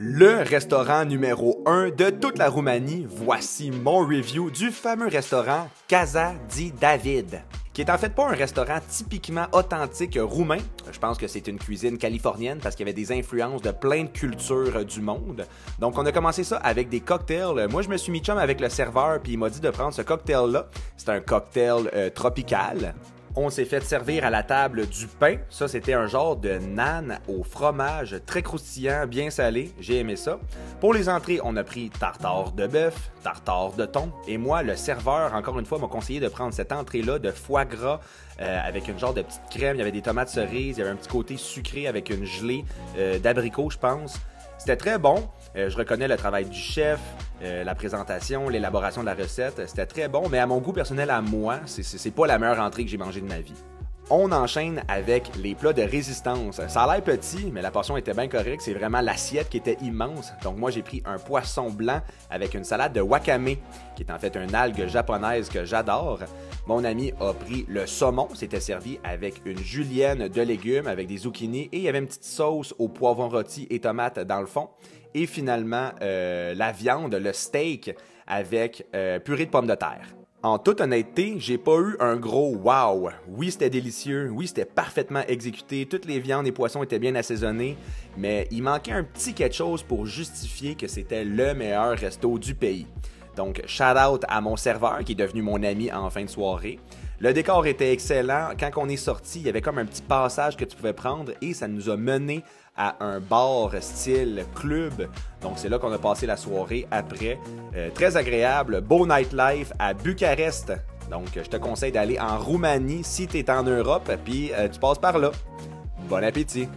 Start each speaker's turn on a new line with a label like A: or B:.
A: Le restaurant numéro 1 de toute la Roumanie, voici mon review du fameux restaurant Casa di David, qui est en fait pas un restaurant typiquement authentique roumain. Je pense que c'est une cuisine californienne parce qu'il y avait des influences de plein de cultures du monde. Donc on a commencé ça avec des cocktails. Moi je me suis mis chum avec le serveur puis il m'a dit de prendre ce cocktail-là. C'est un cocktail tropical. On s'est fait servir à la table du pain. Ça, c'était un genre de naan au fromage très croustillant, bien salé. J'ai aimé ça. Pour les entrées, on a pris tartare de bœuf, tartare de thon. Et moi, le serveur, encore une fois, m'a conseillé de prendre cette entrée-là de foie gras avec une genre de petite crème. Il y avait des tomates cerises, il y avait un petit côté sucré avec une gelée d'abricot, je pense. C'était très bon. Je reconnais le travail du chef, la présentation, l'élaboration de la recette. C'était très bon, mais à mon goût personnel, à moi, c'est pas la meilleure entrée que j'ai mangée de ma vie. On enchaîne avec les plats de résistance. Ça a l'air petit, mais la portion était bien correcte. C'est vraiment l'assiette qui était immense. Donc moi, j'ai pris un poisson blanc avec une salade de wakame, qui est en fait une algue japonaise que j'adore. Mon ami a pris le saumon. C'était servi avec une julienne de légumes, avec des zucchini, et il y avait une petite sauce au poivron rôti et tomates dans le fond. Et finalement, la viande, le steak, avec purée de pommes de terre. En toute honnêteté, j'ai pas eu un gros wow. Oui, c'était délicieux. Oui, c'était parfaitement exécuté. Toutes les viandes et poissons étaient bien assaisonnés. Mais il manquait un petit quelque chose pour justifier que c'était le meilleur resto du pays. Donc, shout out à mon serveur qui est devenu mon ami en fin de soirée. Le décor était excellent. Quand on est sorti, il y avait comme un petit passage que tu pouvais prendre et ça nous a mené à un bar style club. Donc c'est là qu'on a passé la soirée après. Très agréable, beau nightlife à Bucarest. Donc je te conseille d'aller en Roumanie si tu es en Europe, puis tu passes par là. Bon appétit!